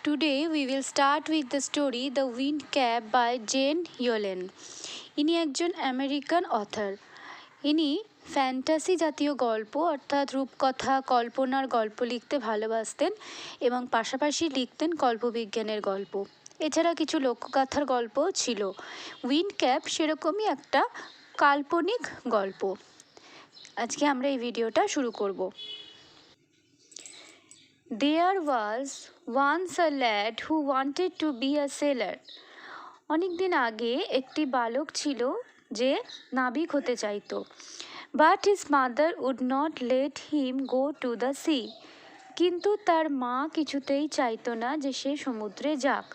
Today we will start with the story The Wind Cap by Jane Yolen. ইনি একজন American author. ইনি fantasy জাতীয় গল্প অর্থাৎ রূপকথা কল্পনার গল্প লিখতে ভালোবাসতেন এবং পাশাপাশি লিখতেন কল্পবিজ্ঞানের গল্প। এছাড়া কিছু লোকগাথার গল্পও ছিল। উইন্ড ক্যাপ সেরকমই একটা কাল্পনিক গল্প। আজকে আমরা এই ভিডিওটা শুরু করব। There was once a lad who wanted to be a sailor. অনেক দিন আগে একটি বালক ছিল যে নাবিক হতে চাইতো। But his mother would not let him go to the sea. কিন্তু তার মা কিছুতেই চাইতো না যে সে সমুদ্রে যাক।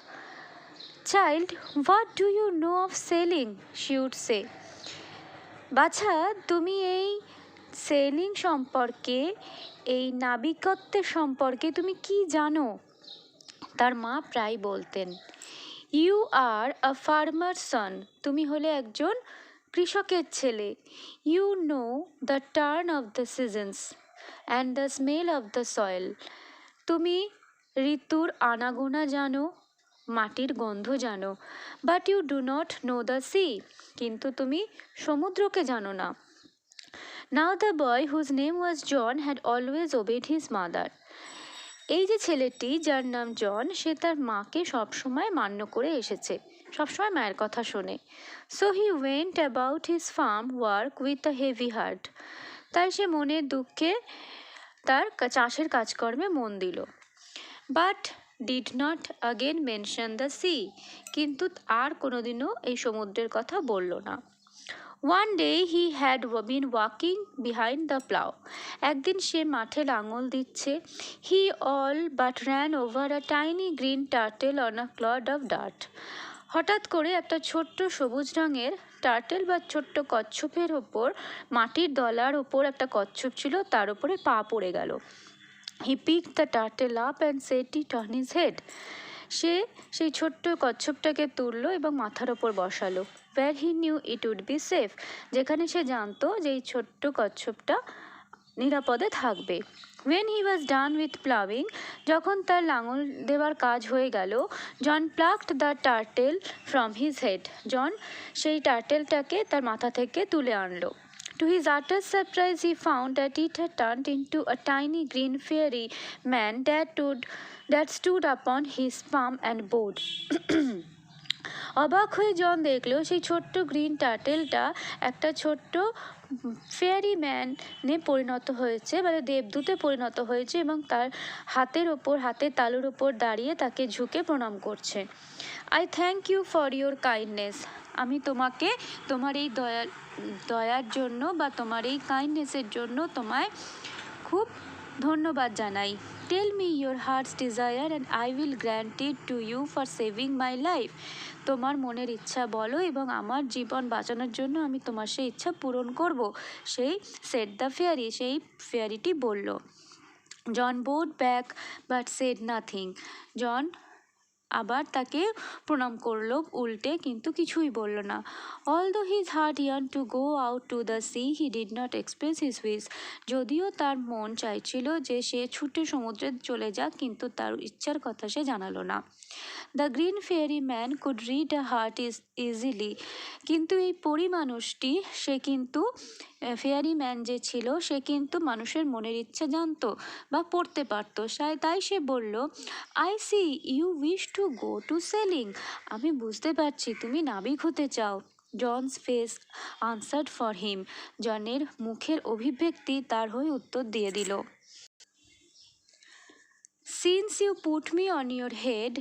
Child, what do you know of sailing? She would say. বাছা, তুমি এই সেলিং সম্পর্কে এই নাবিকত্বের সম্পর্কে তুমি কি জানো? তার মা প্রায় বলতেন, ইউ আর আ ফার্মার সন, তুমি হলে একজন কৃষকের ছেলে। You know the turn of the seasons and the smell of the soil, তুমি ঋতুর আনাগোনা জানো, মাটির গন্ধ জানো। But you do not know the sea, কিন্তু তুমি সমুদ্রকে জানো না। Now the boy whose name was John had always obeyed his mother. এই যে ছেলেটি যার নাম জন, সে তার মাকে সবসময় মান্য করে এসেছে, সবসময় মায়ের কথা শোনে। So he went about his farm work with a heavy heart. তাই সে মনের দুঃখে তার চাষের কাজকর্মে মন দিল। But did not again mention the sea. কিন্তু আর কোনোদিনও এই সমুদ্রের কথা বলল না। One day he had been walking behind the plow. একদিন সে মাঠে লাঙল দিচ্ছে। He all but ran over a tiny green turtle on a clod of dirt. হঠাৎ করে একটা ছোট্ট সবুজ রঙের টার্টেল বা ছোট্ট কচ্ছপের ওপর, মাটির দলার ওপর একটা কচ্ছপ ছিল, তার উপরে পা পড়ে গেল। He picked the turtle up and set it on his head. সে সেই ছোট্ট কচ্ছপটাকে তুললো এবং মাথার ওপর বসালো। Where he knew it would be safe, যেখানে সে জানতো যে এই ছোট্ট কচ্ছপটা নিরাপদে থাকবে। When he was done with plowing, যখন তার লাঙল দেওয়ার কাজ হয়ে গেল, জন plucked the turtle from his head. জন সেই টার্টেলটাকে তার মাথা থেকে তুলে আনলো। To his utter surprise, he found that it had turned into a tiny green fairy man that stood upon his palm and bowed. অবাক হয়ে জন দেখলো সেই ছোট্ট গ্রিন টার্টেলটা একটা ছোট্ট ফেয়ারি ম্যানে পরিণত হয়েছে, মানে দেবদূতে পরিণত হয়েছে এবং তার হাতের তালুর ওপর দাঁড়িয়ে তাকে ঝুঁকে প্রণাম করছে। I thank you for your kindness, আমি তোমাকে তোমার এই দয়ার জন্য বা তোমার এই কাইন্ডনেসের জন্য তোমায় খুব ধন্যবাদ জানাই। Tell me your heart's desire and I will grant it to you for saving my life. তোমার মনের ইচ্ছা বলো এবং আমার জীবন বাঁচানোর জন্য আমি তোমার সেই ইচ্ছা পূরণ করব। সেড দ্য ফেয়ারি, সেই ফেয়ারিটি বলল। John bowed back but said nothing. John আবার তাকে প্রণাম করলো উল্টে, কিন্তু কিছুই বলল না। Although his heart yearned to go out to the sea, he did not express his wish. যদিও তার মন চাইছিল যে সে ছুটে সমুদ্রে চলে যাক, কিন্তু তার ইচ্ছার কথা সে জানালো না। The green fairy man could read a heart easily. কিন্তু এই পরী মানুষটি, সে কিন্তু ফেয়ারি ম্যান যে ছিল, সে কিন্তু মানুষের মনের ইচ্ছা জানতো বা পড়তে পারতো। তাই সে বলল, I see you wish to go to sailing. আমি বুঝতে পারছি তুমি নাবিক হতে চাও। John's face answered for him. জনের মুখের অভিব্যক্তি তার হয়ে উত্তর দিয়ে দিল। Since you put me on your head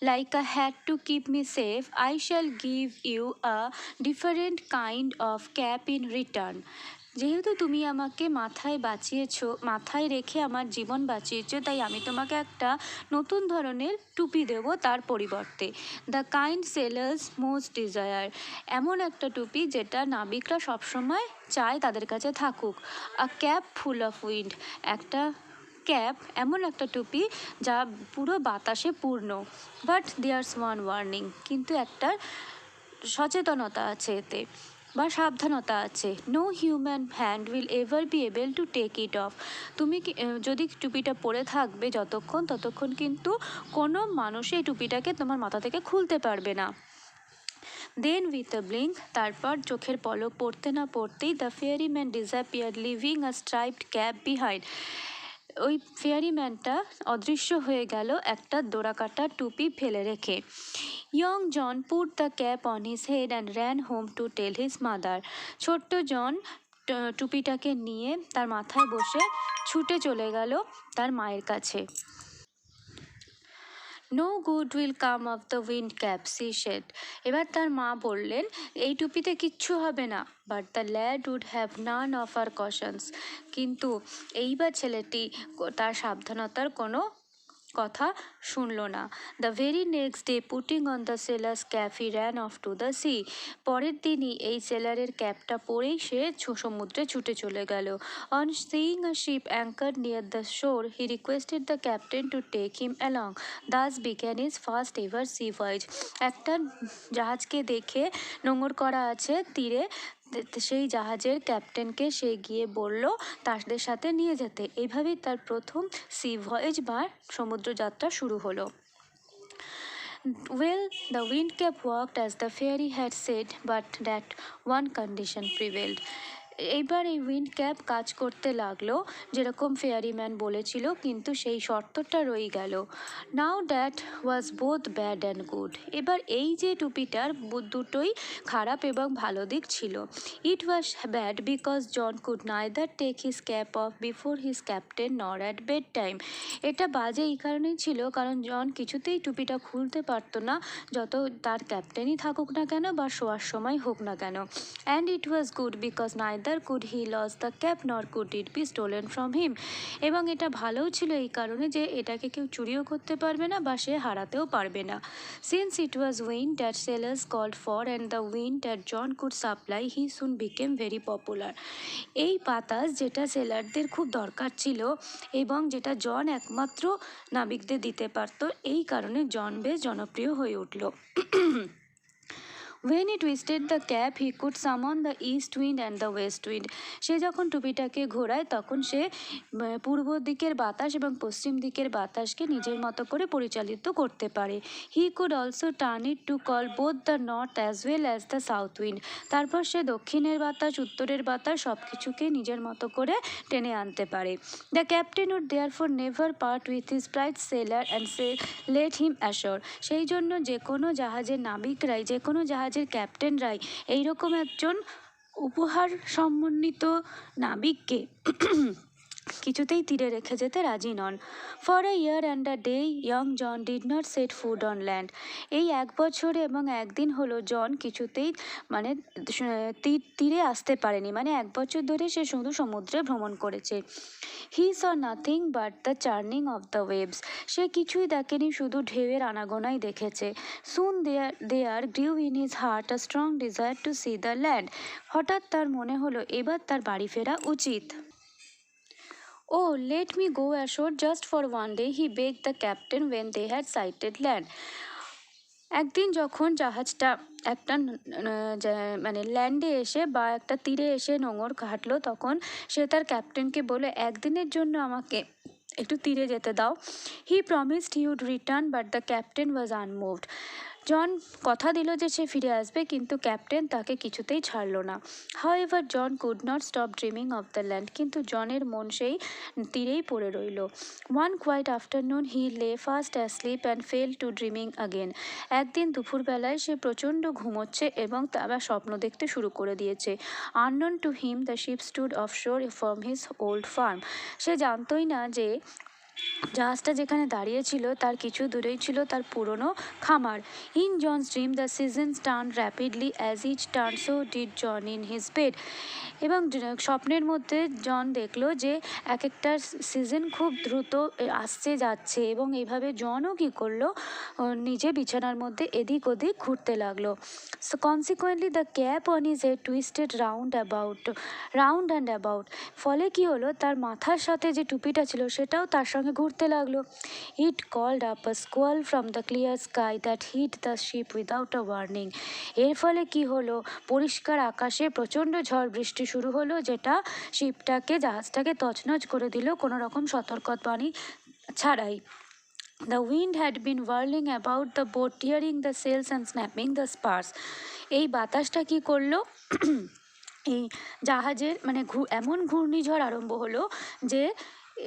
like a hat to keep me safe, I shall give you a different kind of cap in return. যেহেতু তুমি আমাকে মাথায় রেখে আমার জীবন বাঁচিয়েছো, তাই আমি তোমাকে একটা নতুন ধরনের টুপি দেবো তার পরিবর্তে। The kind sailors most desire, এমন একটা টুপি যেটা নাবিকরা সবসময় চায় তাদের কাছে থাকুক। আ ক্যাপ ফুল অফ উইন্ড, একটা ক্যাপ এমন একটা টুপি যা পুরো বাতাসে পূর্ণ। বাট দেয়ার্স ওয়ান ওয়ার্নিং, কিন্তু একটা সচেতনতা আছে এতে। বা সাবধানতা আছে। No human hand will ever be able to take it off. তুমি যদি টুপিটা পরে থাকবে ততক্ষণ কিন্তু কোনো মানুষ এই টুপিটাকে তোমার মাথা থেকে খুলতে পারবে না। দেন উইথ আ ব্লিঙ্ক, তারপর চোখের পলক পড়তে না পড়তেই the fairy man disappear leaving a striped cap behind. ওই ফেয়ারি ম্যানটা অদৃশ্য হয়ে গেল একটা ডোরাকাটা টুপি ফেলে রেখে। Young John put the cap on his head and ran home to tell his mother. ছোট্ট জন টুপিটাকে নিয়ে তার মাথায় বসে ছুটে চলে গেল তার মায়ের কাছে। No good will come of the wind cap, she said. এবার তার মা বললেন, এই টুপিতে কিচ্ছু হবে না। But the lad would have none of her cautions. কিন্তু এইবার ছেলেটি তার সাবধানতার কোনো কথা শুনল না। The very next day putting on the sailor's cap he ran off to the sea. পরের দিনই এই সেলারের ক্যাপটা পরেই সে সমুদ্রে ছুটে চলে গেল। On seeing a ship anchor near the shore he requested the captain to take him along. Thus began his first ever sea voyage. একটা জাহাজকে দেখে নোঙর করা আছে তীরে, সেই জাহাজের ক্যাপ্টেনকে সে গিয়ে বলল তাদের সাথে নিয়ে যেতে। এইভাবেই তার প্রথম সি ভয়েজ বা সমুদ্রযাত্রা শুরু হলো। Well, the Windcap worked as the fairy had said, but that one condition prevailed. এইবার এই উইন্ড ক্যাপ কাজ করতে লাগলো যেরকম ফেয়ারিম্যান বলেছিল, কিন্তু সেই শর্তটা রয়ে গেল। Now that was both bad and good. এবার এই যে টুপিটার দুটোই খারাপ এবং ভালো দিক ছিল। It was bad because John could neither take his cap off before his captain nor at bedtime. এটা বাজে এই কারণেই ছিল কারণ জন কিছুতেই টুপিটা খুলতে পারতো না, যত তার ক্যাপ্টেনই থাকুক না কেন বা শোয়ার সময় হোক না কেন। And it was good because neither could he lose the cap nor could it be stolen from him. এবং এটা ভালোও ছিল এই কারণে যে এটাকে কেউ চুরিও করতে পারবে না বা সে হারাতেও পারবে না। Since it was wind that sailors called for and the wind that John could supply, he soon became very popular. এই বাতাস যেটা সেলারদের খুব দরকার ছিল এবং যেটা জন একমাত্র নাবিকদের দিতে পারত, এই কারণে জন বেশ জনপ্রিয় হয়ে উঠল। When he twisted the cap, he could summon the east wind and the west wind. সে যখন টুপিটাকে ঘোরায় তখন সে পূর্ব দিকের বাতাস এবং পশ্চিম দিকের বাতাসকে নিজের মতো করে পরিচালিত করতে পারে। He could also turn it to call both the north as well as the south wind. তারপর সে দক্ষিণের বাতাস, উত্তরের বাতাস সব কিছুকে নিজের মতো করে টেনে আনতে পারে। The captain would therefore never part with his bright sailor and say let him ashore. সেই জন্য যে কোনো জাহাজের নাবিকরাই, যে কোনো জাহাজের ক্যাপ্টেনরাই এইরকম একজন উপহার সমন্বিত নাবিককে কিছুতেই তীরে রেখে যেতে রাজি নন। For a year and a day young John did not set foot on land. এই 1 বছর এবং 1 দিন হলো জন কিছুতেই মানে তীরে আসতে পারেনি, মানে 1 বছর ধরে সে শুধু সমুদ্রে ভ্রমণ করেছে। He saw nothing but the churning of the waves. সে কিছুই দেখেনি, শুধু ঢেউয়ের আনাগোনাই দেখেছে। Soon there grew in his heart a strong desire to see the land. হঠাৎ তার মনে হলো এবার তার বাড়ি ফেরা উচিত। Oh, let me go ashore just for one day, he begged the captain when they had sighted land. একদিন যখন জাহাজটা একটা মানে ল্যান্ডে এসে বা একটা তীরে এসে নোঙর ঘাটলো, তখন সে তার ক্যাপ্টেনকে বলে একদিনের জন্য আমাকে একটু তীরে যেতে দাও। He promised he would return but the captain was unmoved. John কথা দিল যে সে ফিরে আসবে, কিন্তু ক্যাপ্টেন তাকে কিছুতেই ছাড়লো না। However John could not stop dreaming of the land. কিন্তু জনের মন সেই তীরেই পড়ে রইল। ওয়ান কোয়াইট আফটারনুন হি লে fast asleep and fail to dreaming again. একদিন দুপুরবেলায় সে প্রচণ্ড ঘুমোচ্ছে এবং আবার স্বপ্ন দেখতে শুরু করে দিয়েছে। Unknown to him the ship stood offshore from his old farm. সে জানতই না যে জাহাজটা যেখানে দাঁড়িয়েছিল তার কিছু দূরেই ছিল তার পুরনো খামার। In John's dream the seasons turn rapidly as each turn so did John in his bed. এবং স্বপ্নের মধ্যে জন দেখলো যে এক একটা সিজন খুব দ্রুত আসছে যাচ্ছে, এবং এইভাবে জনও কী করলো, নিজে বিছানার মধ্যে এদিক ওদিক ঘুরতে লাগলো। So consequently the cap on his head twisted round and about. ফলে কি হলো, তার মাথার সাথে যে টুপিটা ছিল সেটাও তার সঙ্গে সঙ্গে ঘুরতে লাগলো। It called up a squall from the clear sky that hit the ship without a warning. এর ফলে কি হলো, পরিষ্কার আকাশে প্রচণ্ড ঝড় বৃষ্টি শুরু হলো, যেটা জাহাজটাকে তছনছ করে দিল কোনো রকম সতর্কবাণী ছাড়াই। The wind had been whirling about the boat, tearing the sails and snapping the spars. এই বাতাসটা কি করলো, এই জাহাজের মানে এমন ঘূর্ণিঝড় আরম্ভ হলো যে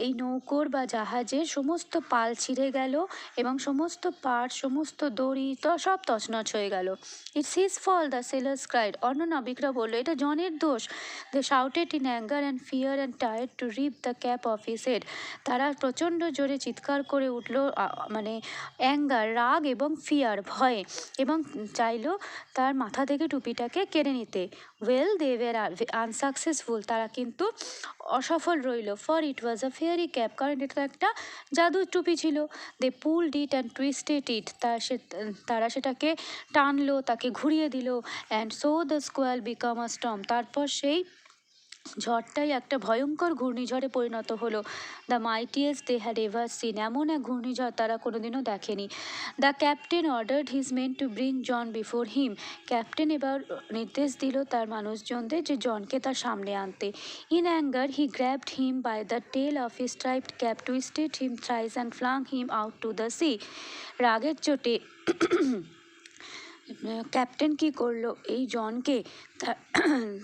এই নৌকোর বা জাহাজের সমস্ত পাল ছিঁড়ে গেল এবং সমস্ত পাট, সমস্ত দড়ি তো সব তছনছ হয়ে গেল। It's his fault, the sailors cried. অন্য নাবিকরা বললো এটা জনের দোষ। They shouted in anger and fear and tried to rip the cap off his head. তারা প্রচণ্ড জোরে চিৎকার করে উঠল, মানে অ্যাঙ্গার, রাগ, এবং ফিয়ার, ভয়ে, এবং চাইলো তার মাথা থেকে টুপিটাকে কেড়ে নিতে। Well, they were unsuccessful. তারা কিন্তু অসফল রইল। For it was a fairy cap, কারণ এটা একটা জাদুর টুপি ছিল। They pulled it and twisted it. তারা সেটাকে টানলো, তাকে ঘুরিয়ে দিল। And so the squall became a storm. তারপর সেই ঝড়টাই একটা ভয়ঙ্কর ঘূর্ণিঝড়ে পরিণত হলো। The mightiest they had ever seen. এমন এক ঘূর্ণিঝড় তারা কোনোদিনও দেখেনি। The captain ordered his men to bring John before him. Captain এবার নির্দেশ দিল তার মানুষজনদের যে জনকে তার সামনে আনতে। In anger he grabbed him by the tail of his striped cap, twisted him thrice and flung him out to the sea. রাগের চোটে ক্যাপ্টেন কি করলো, এই জনকে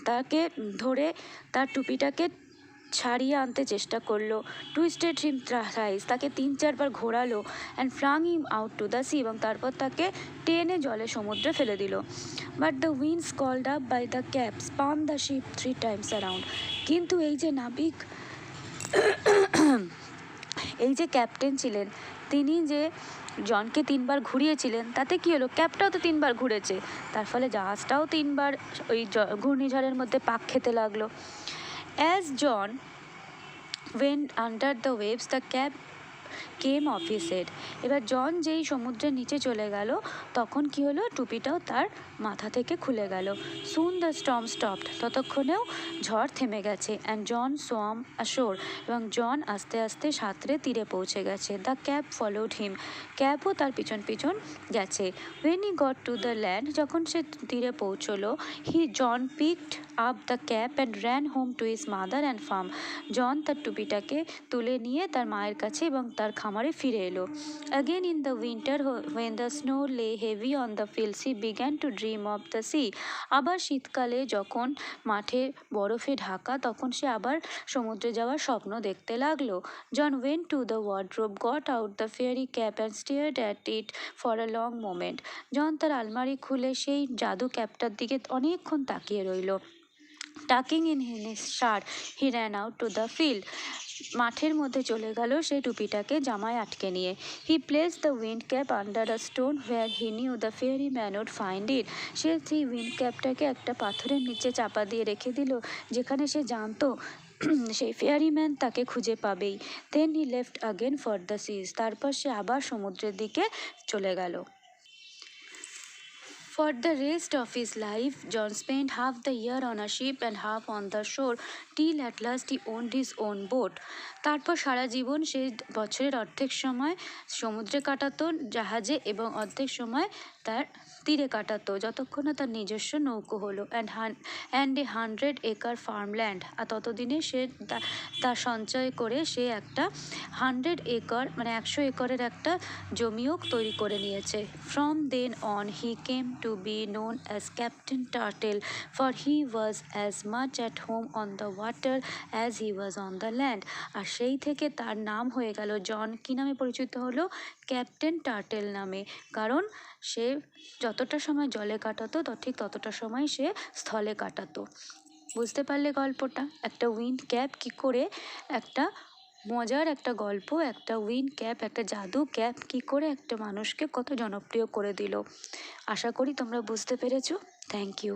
তাকে ধরে তার টুপিটাকে ছাড়িয়ে আনতে চেষ্টা করলো। টুইস্টেড হিম থ্রাইস, তাকে 3-4 বার ঘোরালো। And flung him out to the sea, এবং তারপর তাকে টেনে জলে সমুদ্রে ফেলে দিল। But the winds called up by the cap spun the ship 3 times around. কিন্তু এই যে নাবিক, এই যে ক্যাপ্টেন ছিলেন, তিনি যে জনকে 3 বার ঘুরিয়েছিলেন, তাতে কি হলো, ক্যাপটাও তো 3 বার ঘুরেছে। তার ফলে জাহাজটাও 3 বার ওই ঘূর্ণিঝড়ের মধ্যে পাক খেতে লাগলো। As John went under the waves, the cap came off his head. এবার জন যেই সমুদ্রের নিচে চলে গেল, তখন কি হলো, টুপিটাও তার মাথা থেকে খুলে গেল। Soon the storm stopped. ততক্ষণেও ঝড় থেমে গেছে। And John swam ashore. এবং জন আস্তে আস্তে সাঁতরে তীরে পৌঁছে গেছে। The cap followed him. ক্যাপও তার পিছন পিছন গেছে। When he got to the land, যখন সে তীরে পৌঁছলো, John picked up the cap and ran home to his mother and farm. John তার টুপিটাকে তুলে নিয়ে তার মায়ের কাছে এবং তার খামারে ফিরে এলো। Again in the winter when the snow lay heavy on the fields, he began to dream of the sea. আবার শীতকালে যখন মাঠে বরফে ঢাকা, তখন সে আবার সমুদ্রে যাওয়ার স্বপ্ন দেখতে লাগলো। John went to the wardrobe, got out the fairy cap and stared at it for a long moment. John তার আলমারি খুলে সেই জাদু ক্যাপটার দিকে অনেকক্ষণ তাকিয়ে রইল। Tucking in his shirt, he ran out to the field. মাঠের মধ্যে চলে গেল সেই টুপিটাকে জামায় আটকে নিয়ে। He placed the wind cap under a stone where he knew the fairy man would find it. সে সেই উইন্ড ক্যাপটাকে একটা পাথরের নিচে চাপা দিয়ে রেখে দিল, যেখানে সে জানতো সেই ফেয়ারি ম্যান তাকে খুঁজে পাবেই। Then he left again for the seas. তারপর সে আবার সমুদ্রের দিকে চলে গেল। For the rest of his life, John spent half the year on a ship and half on the shore, till at last he owned his own boat. তারপর সারা জীবন সে বছরের অর্ধেক সময় সমুদ্রে কাটাতো জাহাজে, এবং অর্ধেক সময় তার তীরে কাটাতো, যতক্ষণ না তার নিজস্ব নৌকো হলো। And a 100 acre farmland. আর ততদিনে সে তার সঞ্চয় করে সে একটা 100 acre মানে 100 একরের একটা জমিও তৈরি করে নিয়েছে। From then on he came to be known as Captain Turtle, for he was as much at home on the water as he was on the land. আর সেই থেকে তার নাম হয়ে গেল, জন কি নামে পরিচিত হলো, ক্যাপ্টেন টার্টেল নামে। কারণ সে যতটা সময় জলে কাটাতো ঠিক ততটা সময় সে স্থলে কাটাতো। বুঝতে পারলে গল্পটা? একটা উইন্ড ক্যাপ কি করে, একটা মজার একটা গল্প, একটা উইন্ড ক্যাপ, একটা জাদু ক্যাপ কি করে একটা মানুষকে কত জনপ্রিয় করে দিল। আশা করি তোমরা বুঝতে পেরেছো। Thank you.